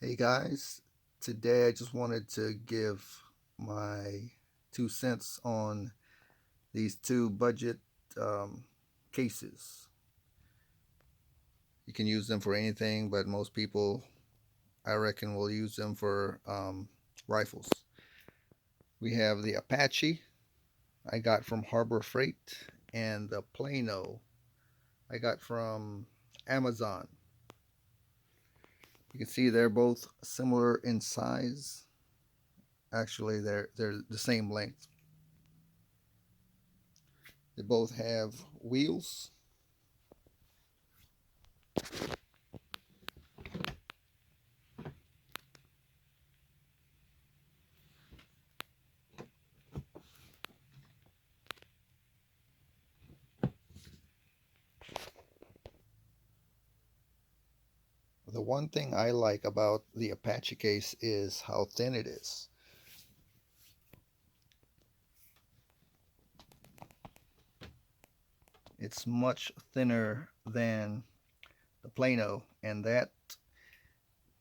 Hey guys, today I just wanted to give my 2 cents on these two budget um, cases. You can use them for anything, but most people, I reckon, will use them for rifles. We have the Apache I got from Harbor Freight, and the Plano I got from Amazon. You can see they're both similar in size. Actually, they're the same length. They both have wheels. The one thing I like about the Apache case is how thin it is. It's much thinner than the Plano, and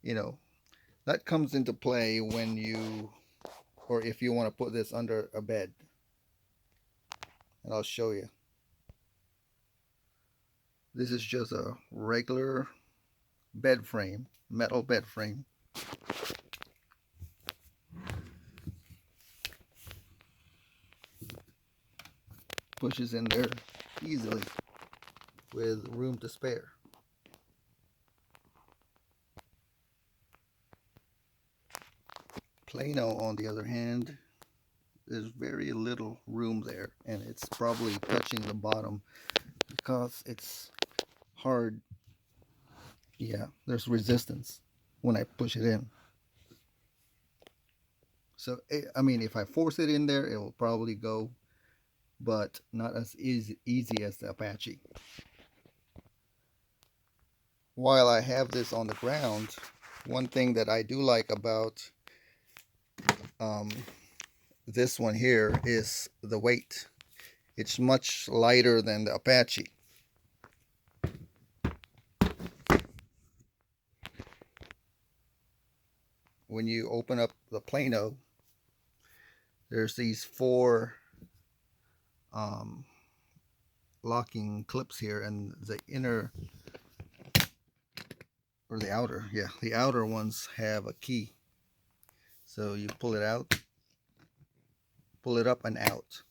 you know, that comes into play when you, or if you want to put this under a bed. And I'll show you. This is just a regular bed frame, metal bed frame. Pushes in there easily with room to spare. Plano, on the other hand, there's very little room there, and it's probably touching the bottom because it's hard. Yeah, there's resistance when I push it in. So I mean, if I force it in there, it will probably go, but not as easy as the Apache. While I have this on the ground, one thing that I do like about um, this one here is the weight. It's much lighter than the Apache. When you open up the Plano, there's these four um, locking clips here, and the inner, or the outer, yeah, the outer ones have a key. So you pull it out, pull it up and out.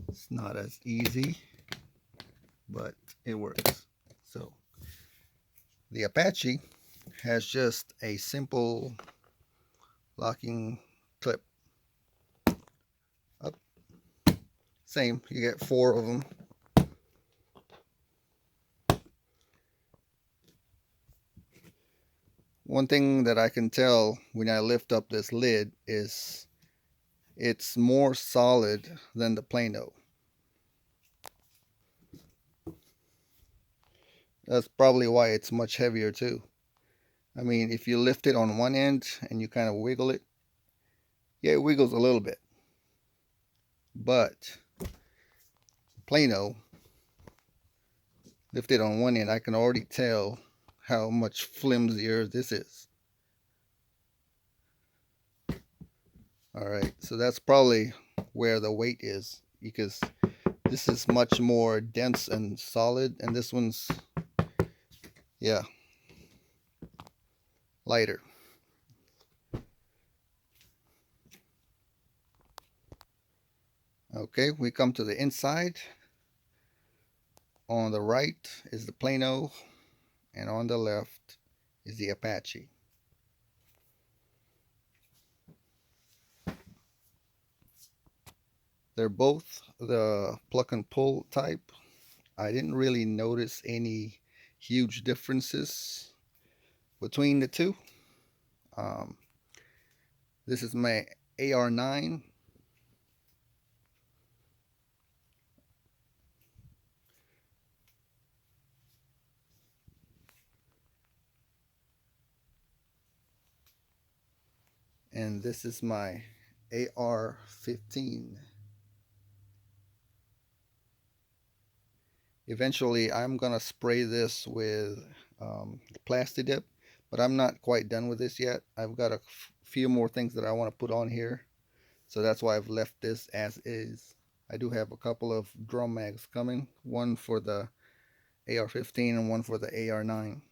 It's not as easy, but it works. So the Apache has just a simple locking clip. Up. Same, you get four of them. One thing that I can tell when I lift up this lid is it's more solid than the Plano. That's probably why it's much heavier too. I mean, if you lift it on one end and you kind of wiggle it, yeah, it wiggles a little bit. But Plano, lifted on one end, I can already tell how much flimsier this is. All right, so that's probably where the weight is, because this is much more dense and solid, and this one's, yeah, lighter. Okay, we come to the inside. On the right is the Plano, and on the left is the Apache. They're both the pluck and pull type. I didn't really notice any huge differences between the two. Um, this is my AR9. And this is my AR-15. Eventually, I'm gonna spray this with Plasti Dip, but I'm not quite done with this yet. I've got a few more things that I want to put on here, so that's why I've left this as is. I do have a couple of drum mags coming, one for the AR-15 and one for the AR-9.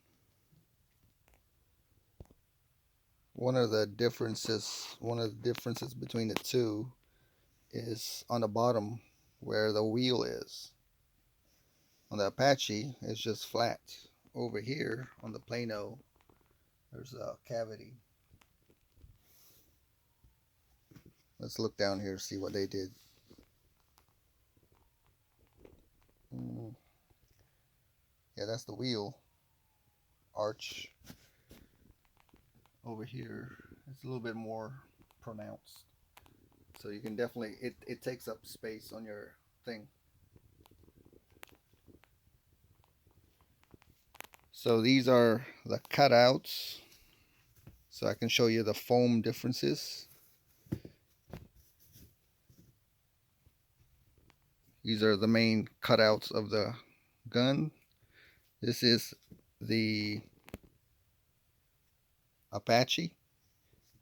One of the differences between the two is on the bottom where the wheel is. On the Apache, it's just flat. Over here on the Plano, there's a cavity. Let's look down here, see what they did. Yeah, that's the wheel arch. Over here, it's a little bit more pronounced. So you can definitely, it takes up space on your thing. So these are the cutouts. So I can show you the foam differences. These are the main cutouts of the gun. This is the Apache,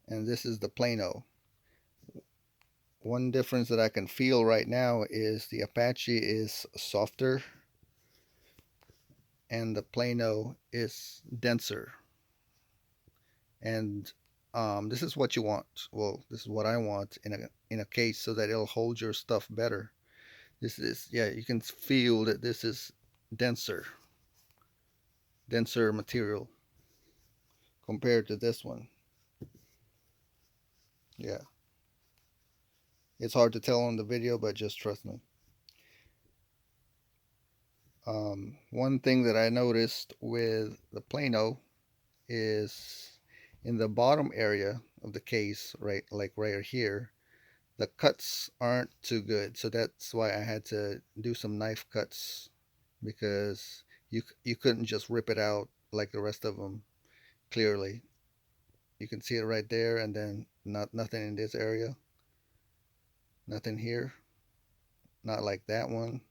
and this is the Plano. One difference that I can feel right now is the Apache is softer and the Plano is denser. And this is what you want. Well, this is what I want in a case so that it'll hold your stuff better. This is, yeah, you can feel that this is denser material compared to this one. Yeah, it's hard to tell on the video, but just trust me. One thing that I noticed with the Plano is in the bottom area of the case, right, like right here, the cuts aren't too good. So that's why I had to do some knife cuts, because you couldn't just rip it out like the rest of them clearly. You can see it right there, and then nothing in this area, nothing here, not like that one.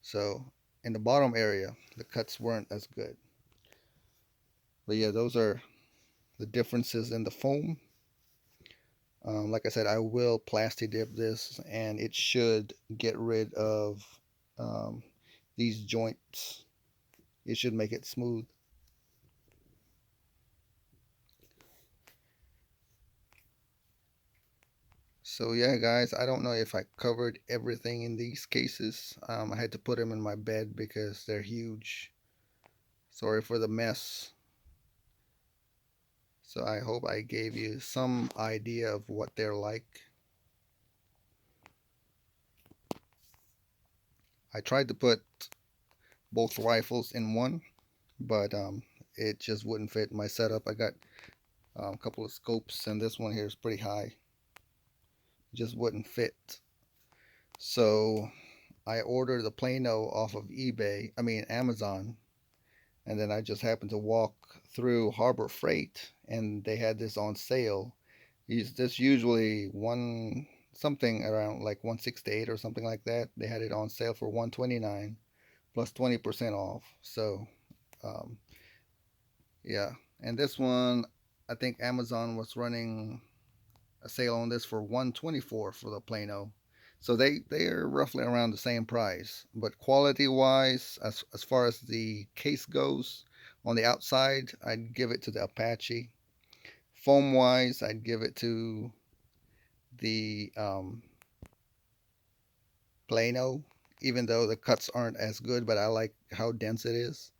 So in the bottom area, the cuts weren't as good. But yeah, those are the differences in the foam. Like I said, I will Plasti Dip this, and it should get rid of um, these joints. It should make it smooth. So yeah, guys, I don't know if I covered everything in these cases. I had to put them in my bed because they're huge. Sorry for the mess. So I hope I gave you some idea of what they're like. I tried to put both rifles in one, but it just wouldn't fit my setup. I got a couple of scopes, and this one here is pretty high. It just wouldn't fit. So I ordered the Plano off of Amazon, and then I just happened to walk through Harbor Freight, and they had this on sale. This usually one something around like 168 or something like that. They had it on sale for 129 plus 20% off. So um, yeah, and this one, I think Amazon was running a sale on this for 124 for the Plano. So they are roughly around the same price. But quality wise, as far as the case goes, on the outside, I'd give it to the Apache. Foam wise, I'd give it to the Plano, even though the cuts aren't as good, but I like how dense it is.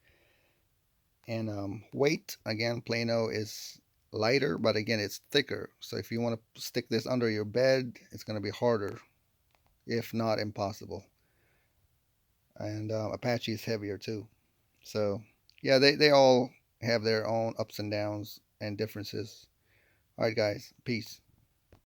And weight, again, Plano is lighter, but again, it's thicker. So if you want to stick this under your bed, it's going to be harder, if not impossible. And Apache is heavier too. So yeah, they all have their own ups and downs and differences. All right, guys, peace.